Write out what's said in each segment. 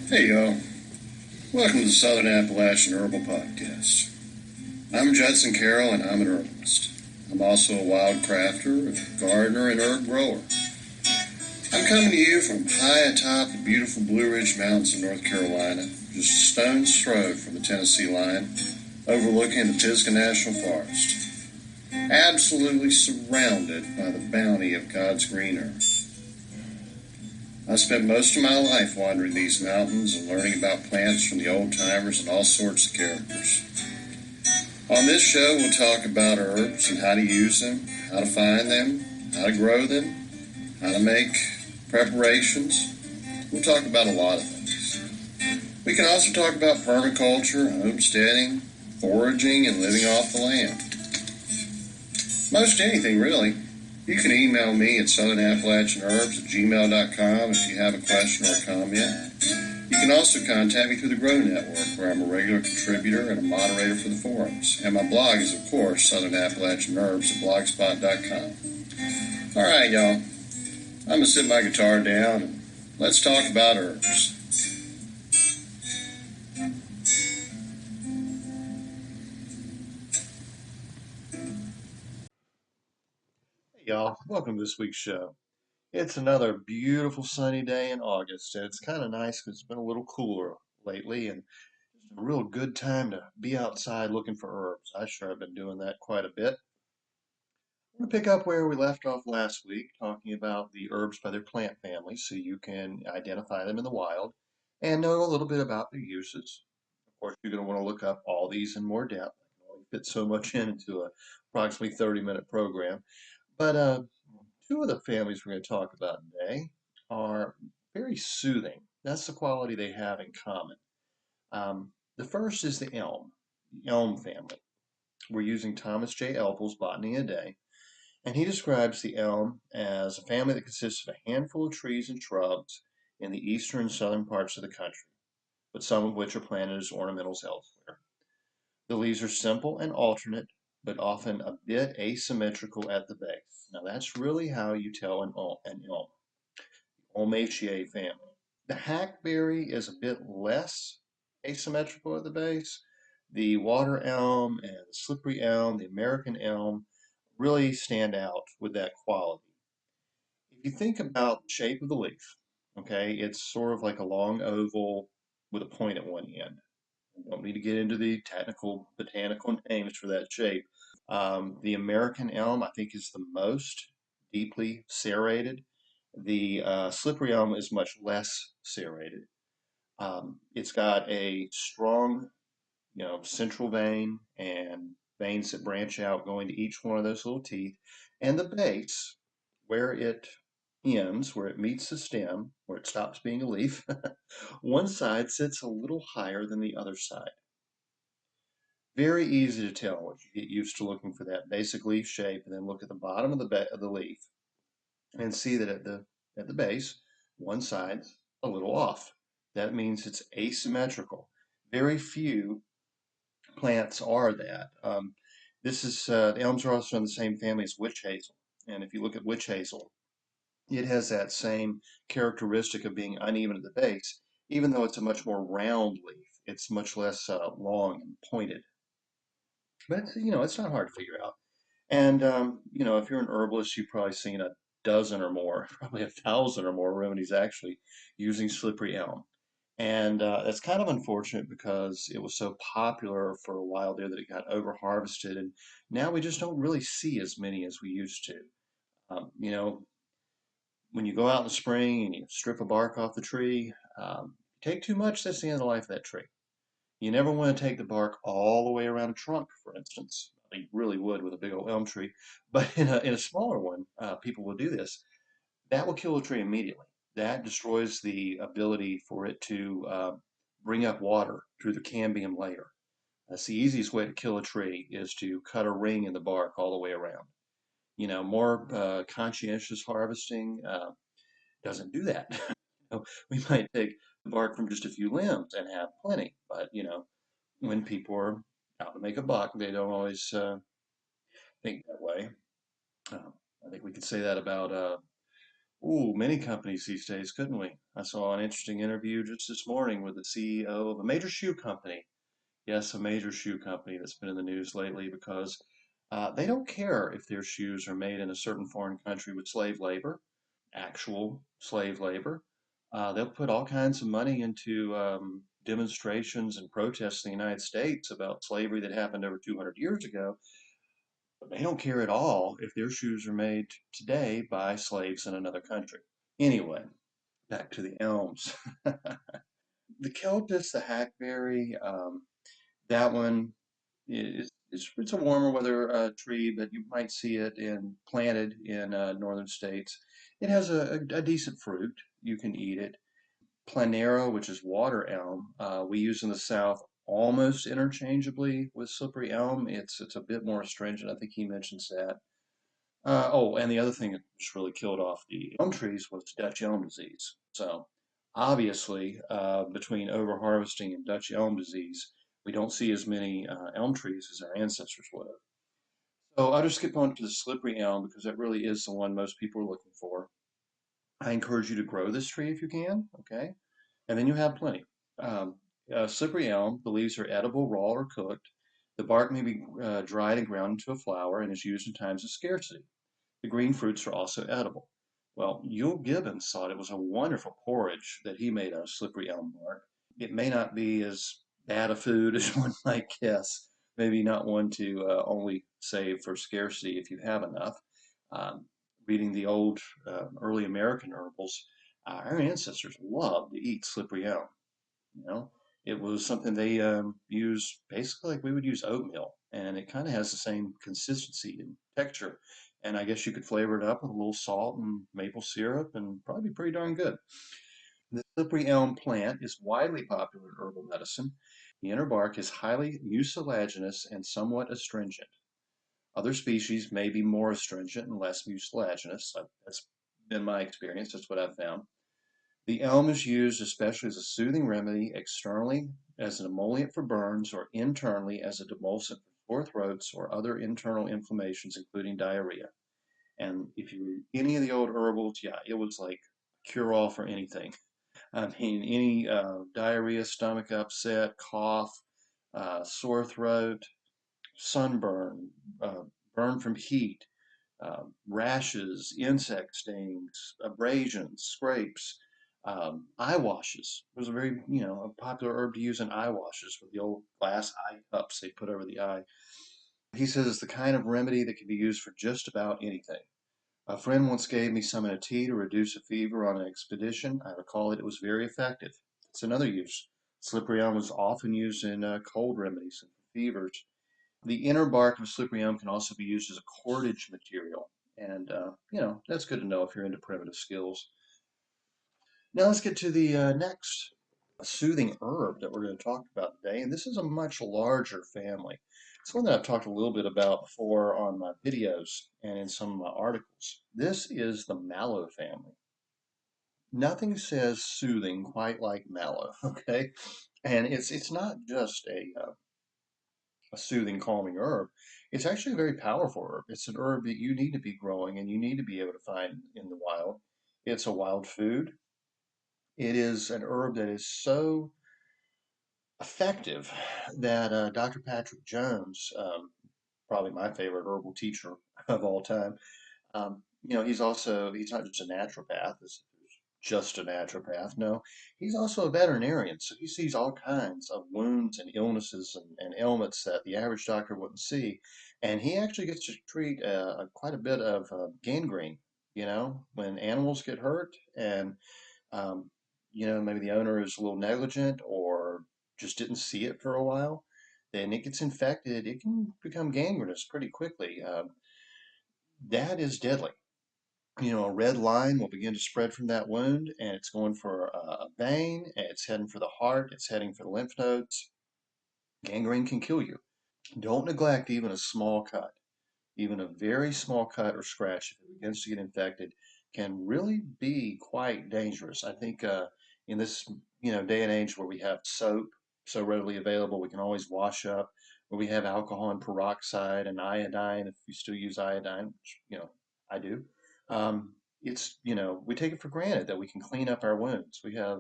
Hey y'all, welcome to the Southern Appalachian Herbal Podcast. I'm Judson Carroll and I'm an herbalist. I'm also a wild crafter, a gardener, and herb grower. I'm coming to you from high atop the beautiful Blue Ridge Mountains of North Carolina, just a stone's throw from the Tennessee line, overlooking the Pisgah National Forest, absolutely surrounded by the bounty of God's green earth. I spent most of my life wandering these mountains and learning about plants from the old timers and all sorts of characters. On this show, we'll talk about herbs and how to use them, how to find them, how to grow them, how to make preparations. We'll talk about a lot of things. We can also talk about permaculture, homesteading, foraging, and living off the land. Most anything, really. You can email me at southernappalachianherbs@gmail.com if you have a question or a comment. You can also contact me through the Grow Network, where I'm a regular contributor and a moderator for the forums. And my blog is, of course, southernappalachianherbs@blogspot.com. All right, y'all. I'm going to sit my guitar down and let's talk about herbs. Hey, y'all. Welcome to this week's show. It's another beautiful sunny day in August, and it's kind of nice because it's been a little cooler lately, and it's a real good time to be outside looking for herbs. I sure have been doing that quite a bit. I'm going to pick up where we left off last week, talking about the herbs by their plant families so you can identify them in the wild and know a little bit about their uses. Of course, you're going to want to look up all these in more depth. I can only fit so much into a approximately 30-minute program. But two of the families we're going to talk about today are very soothing. That's the quality they have in common. The first is the elm family. We're using Thomas J. Elpel's Botany a Day, and he describes the elm as a family that consists of a handful of trees and shrubs in the eastern and southern parts of the country, but some of which are planted as ornamentals elsewhere. The leaves are simple and alternate, but often a bit asymmetrical at the base. Now that's really how you tell an elm. Ulmaceae family. The hackberry is a bit less asymmetrical at the base. The water elm and the slippery elm, the American elm, really stand out with that quality. If you think about the shape of the leaf, okay, it's sort of like a long oval with a point at one end. I don't need to get into the technical botanical names for that shape. The American elm, I think, is the most deeply serrated. The slippery elm is much less serrated. It's got a strong, central vein and veins that branch out going to each one of those little teeth. And the base, where it ends, where it meets the stem, where it stops being a leaf, one side sits a little higher than the other side. Very easy to tell once you get used to looking for that basic leaf shape, and then look at the bottom of the leaf and see that at the base, one side's a little off. That means it's asymmetrical. Very few plants are that. This is the elms are also in the same family as witch hazel, and if you look at witch hazel, it has that same characteristic of being uneven at the base, even though it's a much more round leaf. It's much less long and pointed. But it's not hard to figure out. And if you're an herbalist, you've probably seen a dozen or more, probably 1,000 or more remedies actually using slippery elm. And that's kind of unfortunate because it was so popular for a while there that it got over harvested, and now we just don't really see as many as we used to. Um, you know, when you go out in the spring and you strip a bark off the tree, take too much, that's the end of the life of that tree. You never want to take the bark all the way around a trunk, for instance. You really would with a big old elm tree, but in a smaller one, people will do this. That will kill a tree immediately. That destroys the ability for it to bring up water through the cambium layer. That's the easiest way to kill a tree is to cut a ring in the bark all the way around. More conscientious harvesting doesn't do that. We might take the bark from just a few limbs and have plenty, but when people are out to make a buck, they don't always think that way. Uh, I think we could say that about Ooh, many companies these days, couldn't we? I saw an interesting interview just this morning with the CEO of a major shoe company. Yes, a major shoe company that's been in the news lately because they don't care if their shoes are made in a certain foreign country with slave labor, actual slave labor. They'll put all kinds of money into demonstrations and protests in the United States about slavery that happened over 200 years ago, but they don't care at all if their shoes are made today by slaves in another country. Anyway, back to the elms. The Kelpis, the hackberry, that one it's a warmer weather tree, but you might see it in planted in northern states. It has a decent fruit. You can eat it. Planero, which is water elm, we use in the South almost interchangeably with slippery elm. It's a bit more astringent. I think he mentions that. Oh, and the other thing that just really killed off the elm trees was Dutch elm disease. So obviously, between overharvesting and Dutch elm disease, we don't see as many elm trees as our ancestors would have. So I'll just skip on to the slippery elm because that really is the one most people are looking for. I encourage you to grow this tree if you can, okay? And then you have plenty. Um, Slippery elm, the leaves are edible, raw, or cooked. The bark may be dried and ground into a flour and is used in times of scarcity. The green fruits are also edible. Well, Yule Gibbons thought it was a wonderful porridge that he made out of slippery elm bark. It may not be as bad a food as one might guess. Maybe not one to only save for scarcity if you have enough. Um, Reading the old early American herbals, our ancestors loved to eat slippery elm. You know, it was something they used basically like we would use oatmeal, and it kind of has the same consistency and texture. And I guess you could flavor it up with a little salt and maple syrup, and probably be pretty darn good. The slippery elm plant is widely popular in herbal medicine. The inner bark is highly mucilaginous and somewhat astringent. Other species may be more astringent and less mucilaginous. That's been my experience. That's what I've found. The elm is used especially as a soothing remedy externally as an emollient for burns or internally as a demulcent for sore throats or other internal inflammations, including diarrhea. And if you read any of the old herbals, yeah, it was like cure all for anything. I mean, any diarrhea, stomach upset, cough, sore throat, sunburn, burn from heat, rashes, insect stings, abrasions, scrapes, eye washes. It was a very, a popular herb to use in eye washes with the old glass eye cups they put over the eye. He says it's the kind of remedy that can be used for just about anything. A friend once gave me some in a tea to reduce a fever on an expedition. I recall that it was very effective. It's another use. Slippery elm is often used in cold remedies and for fevers. The inner bark of slippery elm can also be used as a cordage material. And, that's good to know if you're into primitive skills. Now let's get to the next soothing herb that we're going to talk about today. And this is a much larger family. It's one that I've talked a little bit about before on my videos and in some of my articles. This is the mallow family. Nothing says soothing quite like mallow, okay? And it's not just a soothing, calming herb. It's actually a very powerful herb. It's an herb that you need to be growing and you need to be able to find in the wild. It's a wild food. It is an herb that is so effective that Dr. Patrick Jones, probably my favorite herbal teacher of all time, he's not just a naturopath, just a naturopath. No, he's also a veterinarian. So he sees all kinds of wounds and illnesses and ailments that the average doctor wouldn't see. And he actually gets to treat quite a bit of gangrene, when animals get hurt and, um, maybe the owner is a little negligent or just didn't see it for a while. Then it gets infected. It can become gangrenous pretty quickly. That is deadly. A red line will begin to spread from that wound, and it's going for a vein, and it's heading for the heart, it's heading for the lymph nodes. Gangrene can kill you. Don't neglect even a small cut. Even a very small cut or scratch, if it begins to get infected, can really be quite dangerous. I think in this day and age where we have soap so readily available, we can always wash up. Where we have alcohol and peroxide and iodine, if you still use iodine, which I do. we take it for granted that we can clean up our wounds. We have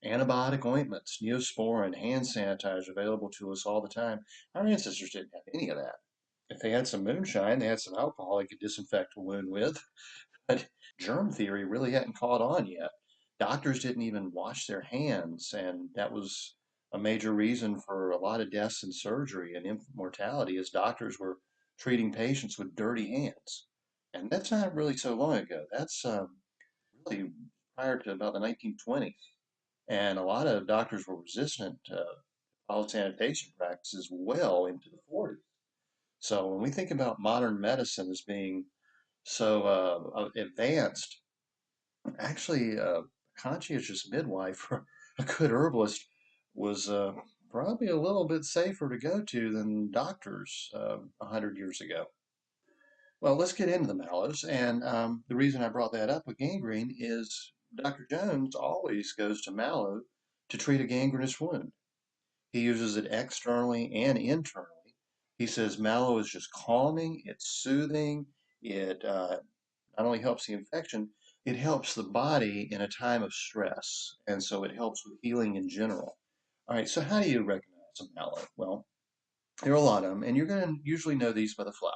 antibiotic ointments, Neosporin, hand sanitizer available to us all the time. Our ancestors didn't have any of that. If they had some moonshine, they had some alcohol they could disinfect a wound with, but germ theory really hadn't caught on yet. Doctors didn't even wash their hands, and that was a major reason for a lot of deaths in surgery and infant mortality, as doctors were treating patients with dirty hands. And that's not really so long ago. That's really prior to about the 1920s. And a lot of doctors were resistant to all sanitation practices well into the 40s. So when we think about modern medicine as being so advanced, actually, a conscientious midwife or a good herbalist was probably a little bit safer to go to than doctors 100 years ago. Well, let's get into the mallows. And the reason I brought that up with gangrene is Dr. Jones always goes to mallow to treat a gangrenous wound. He uses it externally and internally. He says mallow is just calming, it's soothing, it not only helps the infection, it helps the body in a time of stress. And so it helps with healing in general. All right, so how do you recognize a mallow? Well, there are a lot of them, and you're going to usually know these by the flower.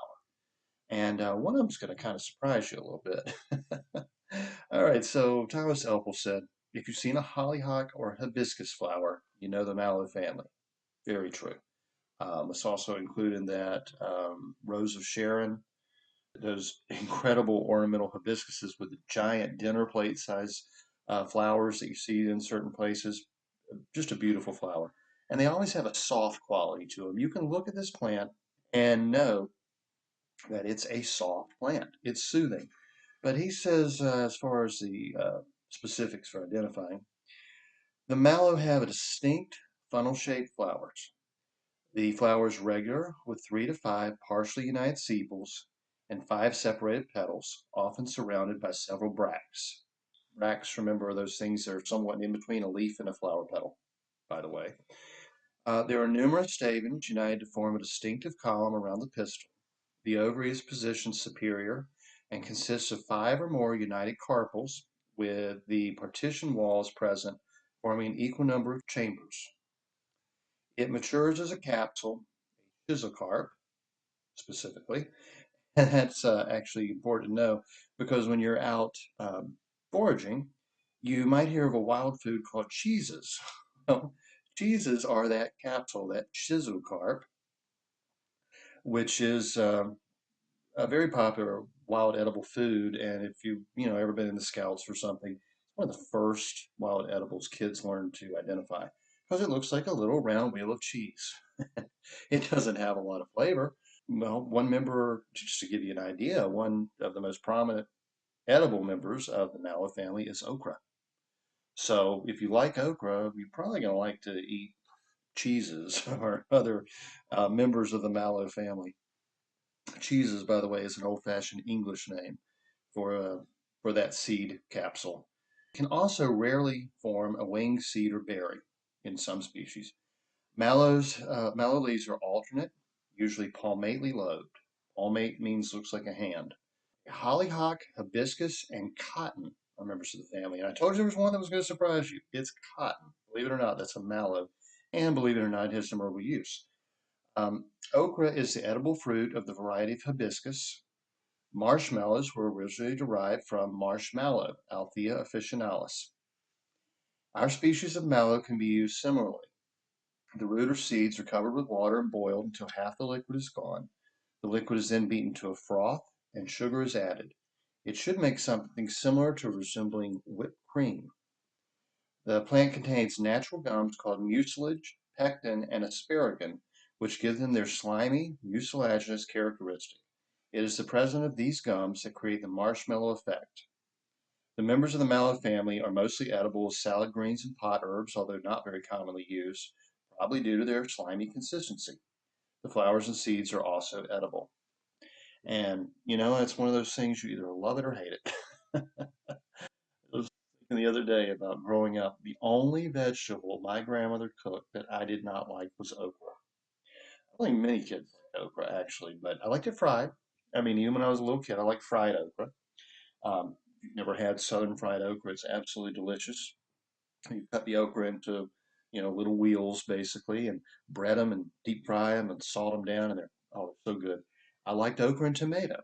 And one of them's going to kind of surprise you a little bit. All right, so Thomas Elpel said, if you've seen a hollyhock or hibiscus flower, you know the mallow family. Very true. Let's also include in that Rose of Sharon, those incredible ornamental hibiscuses with the giant dinner plate size flowers that you see in certain places. Just a beautiful flower. And they always have a soft quality to them. You can look at this plant and know that it's a soft plant. It's soothing. But he says, as far as the specifics for identifying, the mallow have a distinct funnel-shaped flowers. The flower is regular with 3 to 5 partially united sepals and 5 separated petals, often surrounded by several bracts. Bracts, remember, are those things that are somewhat in between a leaf and a flower petal, by the way. There are numerous stamens united to form a distinctive column around the pistil. The ovary is positioned superior and consists of 5 or more united carpels with the partition walls present, forming an equal number of chambers. It matures as a capsule, a schizocarp specifically, and that's actually important to know because when you're out foraging, you might hear of a wild food called cheeses. Well, cheeses are that capsule, that schizocarp, which is a very popular wild edible food. And if you ever been in the Scouts or something, it's one of the first wild edibles kids learn to identify because it looks like a little round wheel of cheese. It doesn't have a lot of flavor. Well, one member, just to give you an idea, one of the most prominent edible members of the mallow family is okra. So if you like okra, you're probably going to like to eat cheeses or other members of the mallow family. Cheeses, by the way, is an old-fashioned English name for that seed capsule. Can also rarely form a winged seed or berry in some species. Mallow leaves are alternate, usually palmately lobed. Palmate means looks like a hand. Hollyhock, hibiscus, and cotton are members of the family. And I told you there was one that was going to surprise you. It's cotton. Believe it or not, that's a mallow. And believe it or not, it has some herbal use. Okra is the edible fruit of the variety of hibiscus. Marshmallows were originally derived from marshmallow, Althea officinalis. Our species of mallow can be used similarly. The root or seeds are covered with water and boiled until half the liquid is gone. The liquid is then beaten to a froth and sugar is added. It should make something similar to resembling whipped cream. The plant contains natural gums called mucilage, pectin, and asparagine, which give them their slimy, mucilaginous characteristic. It is the presence of these gums that create the marshmallow effect. The members of the mallow family are mostly edible as salad greens and pot herbs, although not very commonly used, probably due to their slimy consistency. The flowers and seeds are also edible. And it's one of those things you either love it or hate it. I was thinking the other day about growing up. The only vegetable my grandmother cooked that I did not like was okra. I think many kids like okra actually, but I liked it fried. I mean, even when I was a little kid, I liked fried okra. If you've never had southern fried okra, it's absolutely delicious. You cut the okra into, little wheels basically, and bread them and deep fry them and salt them down, and they're so good. I liked okra and tomato.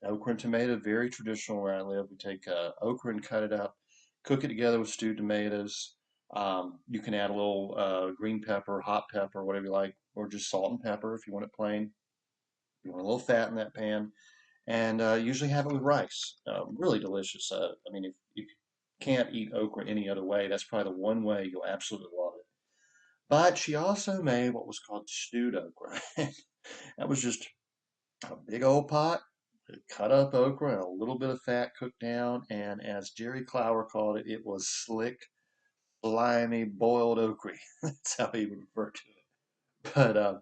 Okra and tomato, very traditional where I live. We take okra and cut it up, cook it together with stewed tomatoes. You can add a little green pepper, hot pepper, whatever you like, or just salt and pepper if you want it plain. You want a little fat in that pan, and usually have it with rice. Really delicious. I mean, if you can't eat okra any other way, that's probably the one way you'll absolutely love it. But she also made what was called stewed okra. That was just a big old pot, cut up okra and a little bit of fat cooked down, and as Jerry Clower called it, it was slick, slimy, boiled okra. That's how he would refer to it. But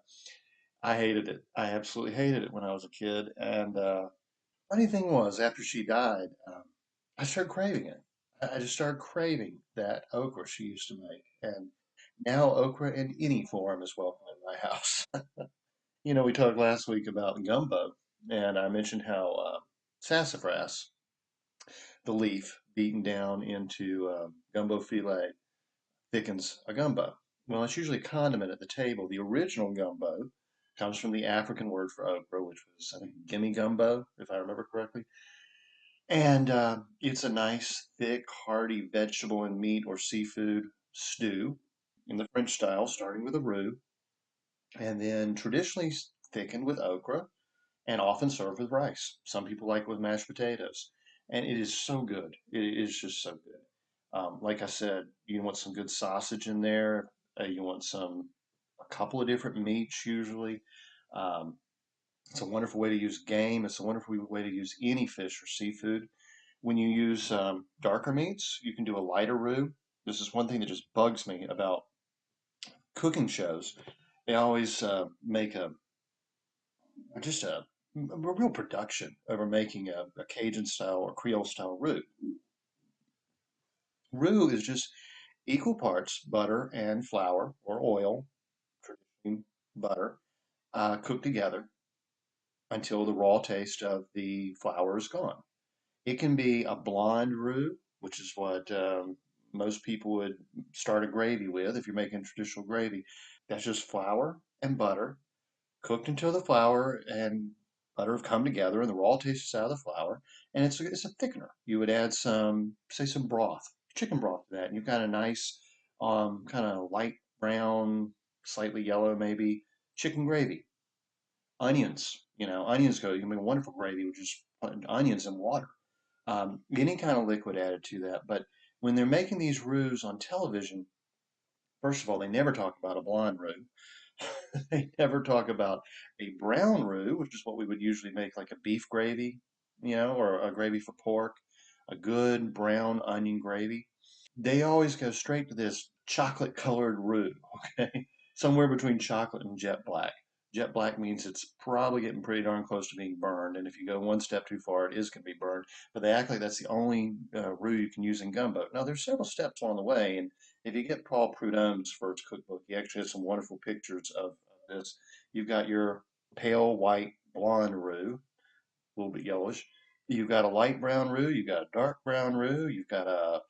I hated it. I absolutely hated it when I was a kid. And funny thing was, after she died, I started craving it. I just started craving that okra she used to make. And now okra in any form is welcome in my house. We talked last week about gumbo, and I mentioned how sassafras, the leaf beaten down into gumbo filet, thickens a gumbo. Well, it's usually a condiment at the table. The original gumbo comes from the African word for okra, which was, I think, gimme gumbo, if I remember correctly. And it's a nice, thick, hearty vegetable and meat or seafood stew in the French style, starting with a roux, and then traditionally thickened with okra and often served with rice. Some people like it with mashed potatoes, and it is so good. It is just so good. Like I said, you want some good sausage in there. You want a couple of different meats usually. Um, it's a wonderful way to use game. It's a wonderful way to use any fish or seafood. When you use darker meats, you can do a lighter roux. This is one thing that just bugs me about cooking shows. They always make just a real production over making a Cajun style or Creole style roux. Roux is just equal parts butter and flour or oil, traditionally butter, cooked together until the raw taste of the flour is gone. It can be a blonde roux, which is what most people would start a gravy with if you're making traditional gravy. That's just flour and butter cooked until the flour and butter have come together and the raw taste is out of the flour, and it's a thickener. You would add some broth, chicken broth to that, and you've got a nice kind of light brown, slightly yellow maybe chicken gravy. Onions, onions go. You can make a wonderful gravy with just onions and water. Any kind of liquid added to that. But when they're making these roux on television, first of all, they never talk about a blonde roux. They never talk about a brown roux, which is what we would usually make like a beef gravy, or a gravy for pork, a good brown onion gravy. They always go straight to this chocolate colored roux, okay? Somewhere between chocolate and jet black. Jet black means it's probably getting pretty darn close to being burned, and if you go one step too far, it is going to be burned. But they act like that's the only roux you can use in gumbo. Now, there's several steps along the way, and if you get Paul Prudhomme's first cookbook, he actually has some wonderful pictures of this. You've got your pale white blonde roux, a little bit yellowish. You've got a light brown roux, you've got a dark brown roux, you've got a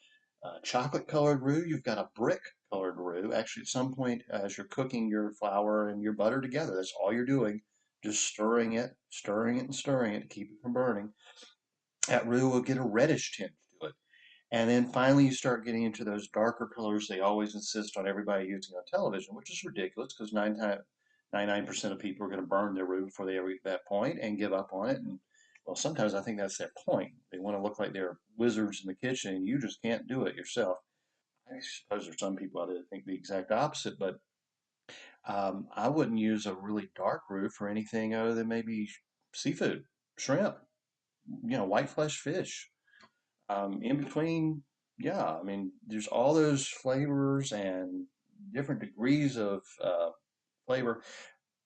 chocolate colored roux, you've got a brick colored roux. Actually, at some point, as you're cooking your flour and your butter together, that's all you're doing, just stirring it, and stirring it to keep it from burning. That roux will get a reddish tint to it. And then finally, you start getting into those darker colors they always insist on everybody using on television, which is ridiculous because 99% of people are going to burn their roux before they ever get to that point and give up on it. And well, sometimes I think that's their point. They want to look like they're wizards in the kitchen, and you just can't do it yourself. I suppose there's some people out there that think the exact opposite, but I wouldn't use a really dark roux for anything other than maybe seafood, shrimp, white flesh fish. In between, yeah, I mean, there's all those flavors and different degrees of flavor.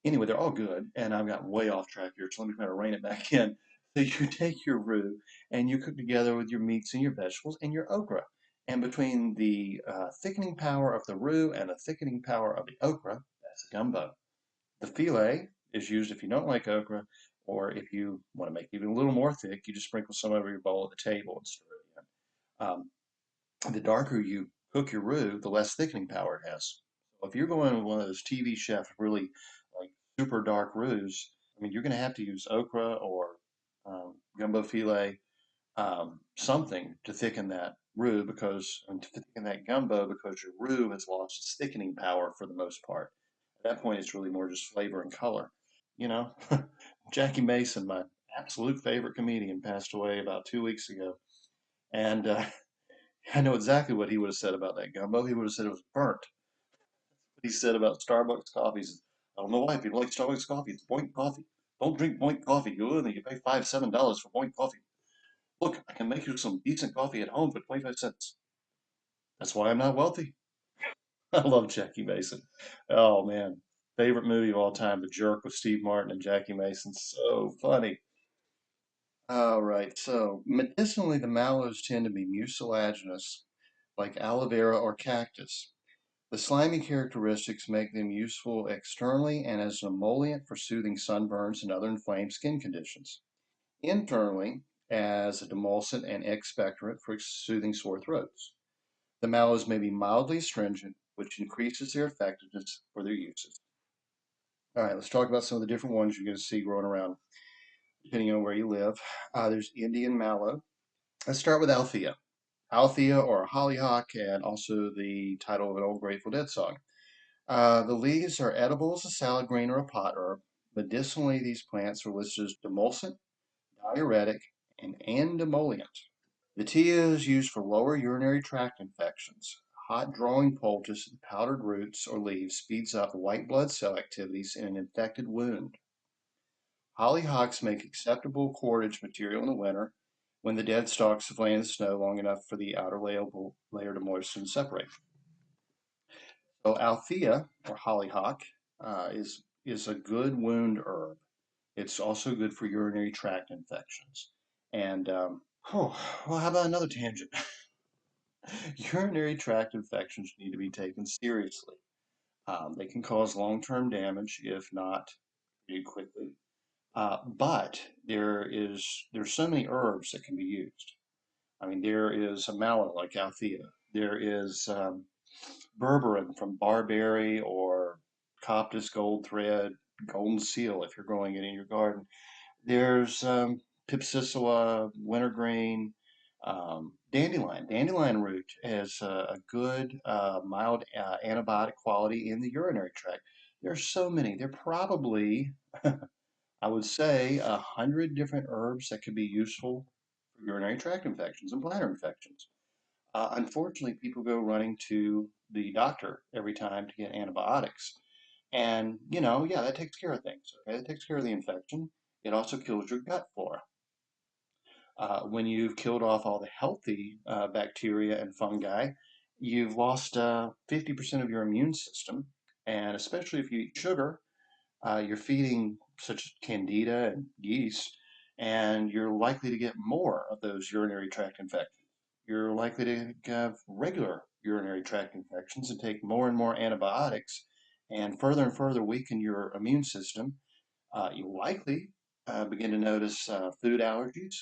Anyway, they're all good, and I've gotten way off track here, so let me try to rein it back in. So you take your roux and you cook together with your meats and your vegetables and your okra. And between the thickening power of the roux and the thickening power of the okra, that's a gumbo. The filet is used if you don't like okra, or if you want to make it even a little more thick, you just sprinkle some over your bowl at the table and stir Um, the darker you cook your roux, the less thickening power it has. So if you're going with one of those TV chef really like super dark roux, I mean, you're going to have to use okra or gumbo filet, something to thicken that roux because, and to thicken that gumbo because your roux has lost its thickening power for the most part. At that point, it's really more just flavor and color. You know, Jackie Mason, my absolute favorite comedian, passed away about 2 weeks ago. And I know exactly what he would have said about that gumbo. He would have said it was burnt. What he said about Starbucks coffees. I don't know why people like Starbucks coffee. It's Point coffee. Don't drink Point coffee. You go in there, you pay $5, $7 for Point coffee. Look, I can make you some decent coffee at home for 25 cents. That's why I'm not wealthy. I love Jackie Mason. Oh man. Favorite movie of all time, The Jerk with Steve Martin and Jackie Mason. So funny. All right, so medicinally, the mallows tend to be mucilaginous, like aloe vera or cactus. The slimy characteristics make them useful externally and as an emollient for soothing sunburns and other inflamed skin conditions. Internally, as a demulcent and expectorant for soothing sore throats. The mallows may be mildly astringent, which increases their effectiveness for their uses. All right, let's talk about some of the different ones you're going to see growing around, depending on where you live. There's Indian mallow. Let's start with Althea. Althea or hollyhock, and also the title of an old Grateful Dead song. The leaves are edible as a salad green or a pot herb. Medicinally, these plants are listed as demulcent, diuretic, and emollient. The tea is used for lower urinary tract infections. Hot drawing poultice of powdered roots or leaves speeds up white blood cell activities in an infected wound. Hollyhocks make acceptable cordage material in the winter when the dead stalks have lain in the snow long enough for the outer layer to moisten and separate. So Althea or hollyhock is a good wound herb. It's also good for urinary tract infections. And oh, well, how about another tangent? Urinary tract infections need to be taken seriously. They can cause long-term damage if not treated quickly. But there's so many herbs that can be used. I mean, there is a mallow like Althea. There is berberine from barberry or coptis gold thread, golden seal if you're growing it in your garden. There's Pipsissewa, wintergreen, dandelion. Dandelion root has a good mild antibiotic quality in the urinary tract. There's so many. There are probably, I would say, 100 different herbs that could be useful for urinary tract infections and bladder infections. Unfortunately, people go running to the doctor every time to get antibiotics. And, yeah, that takes care of things. Okay, that takes care of the infection. It also kills your gut flora. When you've killed off all the healthy bacteria and fungi, you've lost 50% of your immune system. And especially if you eat sugar, you're feeding such as candida and yeast, and you're likely to get more of those urinary tract infections. You're likely to have regular urinary tract infections and take more and more antibiotics and further weaken your immune system. You likely begin to notice food allergies.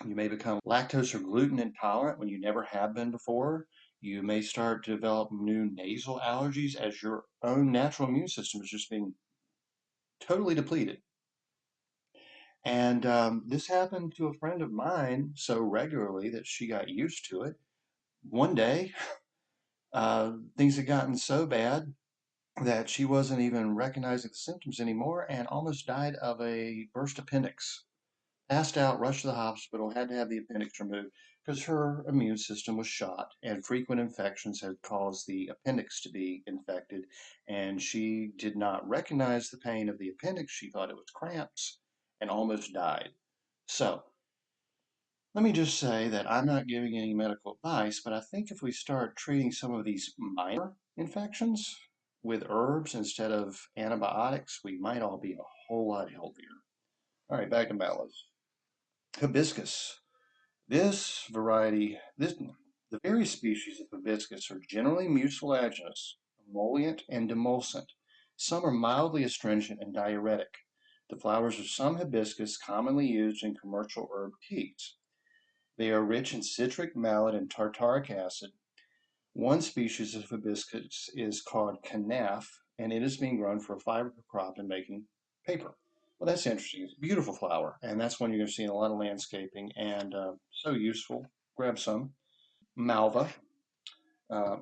You may become lactose or gluten intolerant when you never have been before. You may start to develop new nasal allergies as your own natural immune system is just being totally depleted. And this happened to a friend of mine so regularly that she got used to it. One day, things had gotten so bad that she wasn't even recognizing the symptoms anymore and almost died of a burst appendix. Passed out, rushed to the hospital, had to have the appendix removed because her immune system was shot and frequent infections had caused the appendix to be infected. And she did not recognize the pain of the appendix. She thought it was cramps and almost died. So, let me just say that I'm not giving any medical advice, but I think if we start treating some of these minor infections with herbs instead of antibiotics, we might all be a whole lot healthier. All right, back to mallows. Hibiscus. The various species of hibiscus are generally mucilaginous, emollient, and demulcent. Some are mildly astringent and diuretic. The flowers of some hibiscus commonly used in commercial herb teas. They are rich in citric, malate, and tartaric acid. One species of hibiscus is called canaf, and it is being grown for a fiber crop and making paper. Well, that's interesting. It's a beautiful flower, and that's one you're going to see in a lot of landscaping and so useful. Grab some. Malva,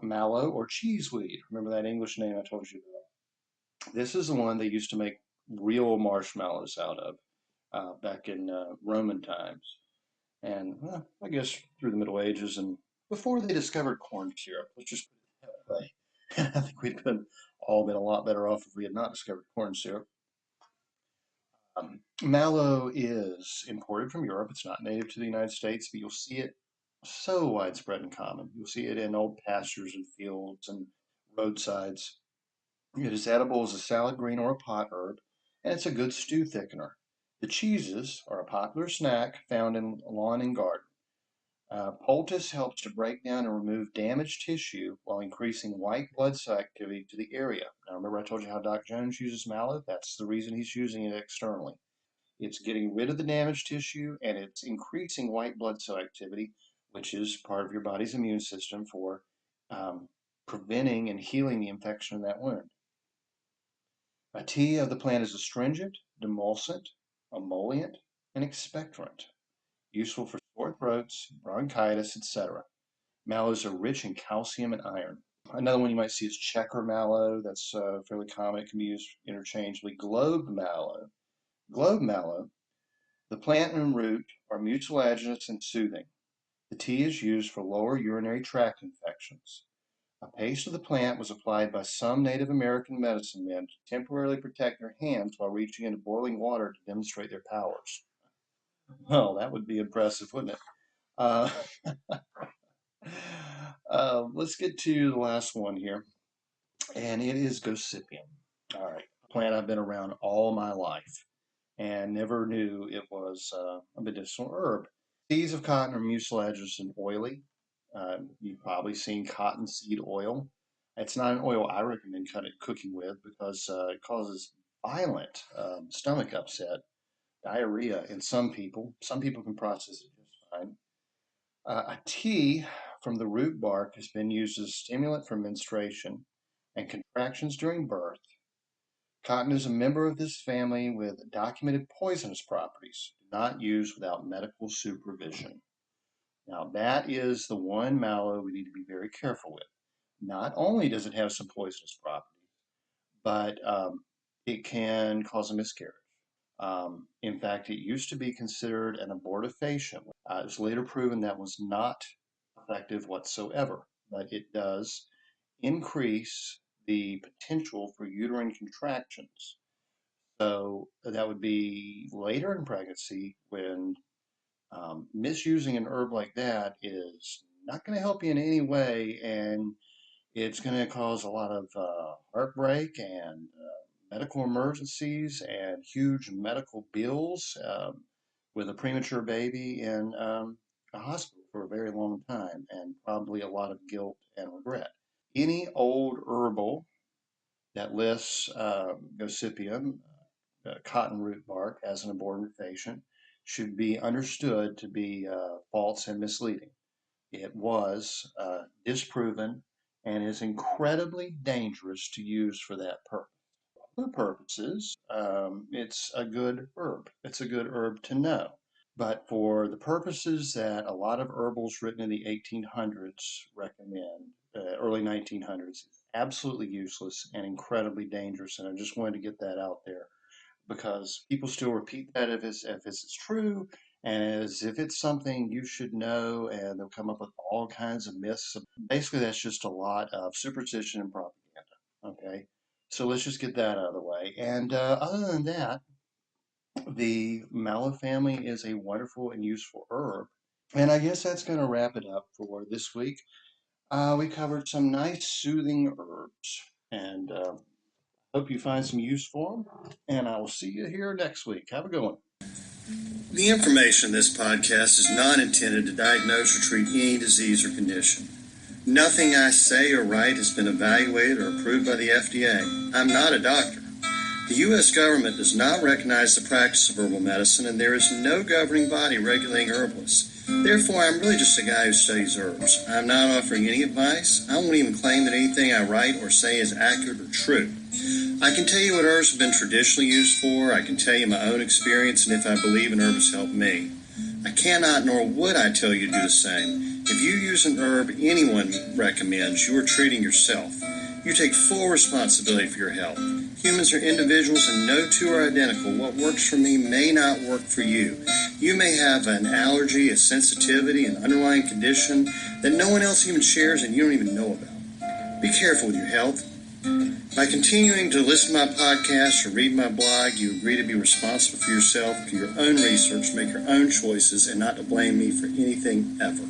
mallow, or cheeseweed. Remember that English name I told you about? This is the one they used to make real marshmallows out of back in Roman times. And well, I guess through the Middle Ages and before they discovered corn syrup. Let's just put it that way. I think we'd all been a lot better off if we had not discovered corn syrup. Mallow is imported from Europe. It's not native to the United States, but you'll see it so widespread and common. You'll see it in old pastures and fields and roadsides. It is edible as a salad green or a pot herb, and it's a good stew thickener. The cheeses are a popular snack found in lawn and garden. Poultice helps to break down and remove damaged tissue while increasing white blood cell activity to the area. Now, remember I told you how Doc Jones uses mallow? That's the reason he's using it externally. It's getting rid of the damaged tissue and it's increasing white blood cell activity, which is part of your body's immune system for um, preventing and healing the infection of that wound. A tea of the plant is astringent, demulcent, emollient, and expectorant, useful for sore throats, bronchitis, etc. Mallows are rich in calcium and iron. Another one you might see is checker mallow. That's fairly common. It can be used interchangeably. Globe mallow. Globe mallow. The plant and root are mucilaginous and soothing. The tea is used for lower urinary tract infections. A paste of the plant was applied by some Native American medicine men to temporarily protect their hands while reaching into boiling water to demonstrate their powers. Well, that would be impressive, wouldn't it? Uh, let's get to the last one here, and it is Gossypium. All right, a plant I've been around all my life and never knew it was a medicinal herb. Seeds of cotton are mucilaginous and oily. You've probably seen cottonseed oil. It's not an oil I recommend cooking with because it causes violent stomach upset, diarrhea in some people. Some people can process it just fine. A tea from the root bark has been used as a stimulant for menstruation and contractions during birth. Cotton is a member of this family with documented poisonous properties, not used without medical supervision. Now, that is the one mallow we need to be very careful with. Not only does it have some poisonous properties, but it can cause a miscarriage. In fact, it used to be considered an abortifacient. It was later proven that was not effective whatsoever, but it does increase the potential for uterine contractions. So that would be later in pregnancy when misusing an herb like that is not going to help you in any way, and it's going to cause a lot of heartbreak and medical emergencies and huge medical bills with a premature baby in a hospital for a very long time, and probably a lot of guilt and regret. Any old herbal that lists Gossypium, cotton root bark, as an abortifacient should be understood to be false and misleading. It was disproven and is incredibly dangerous to use for that purpose. For other purposes, it's a good herb. It's a good herb to know. But for the purposes that a lot of herbals written in the 1800s recommend, early 1900s, it's absolutely useless and incredibly dangerous. And I just wanted to get that out there because people still repeat that if it's true and as if it's something you should know, and they'll come up with all kinds of myths. Basically, that's just a lot of superstition and propaganda. Okay, so let's just get that out of the way. And other than that, the mallow family is a wonderful and useful herb. And I guess that's going to wrap it up for this week. We covered some nice soothing herbs, and hope you find some use for them. And I will see you here next week. Have a good one. The information in this podcast is not intended to diagnose or treat any disease or condition. Nothing I say or write has been evaluated or approved by the FDA. I'm not a doctor. The U.S. government does not recognize the practice of herbal medicine, and there is no governing body regulating herbalists. Therefore, I'm really just a guy who studies herbs. I'm not offering any advice. I won't even claim that anything I write or say is accurate or true. I can tell you what herbs have been traditionally used for. I can tell you my own experience and if I believe an herb has helped me. I cannot nor would I tell you to do the same. If you use an herb anyone recommends, you are treating yourself. You take full responsibility for your health. Humans are individuals and no two are identical. What works for me may not work for you. You may have an allergy, a sensitivity, an underlying condition that no one else even shares and you don't even know about. Be careful with your health. By continuing to listen to my podcast or read my blog, you agree to be responsible for yourself, do your own research, make your own choices, and not to blame me for anything ever.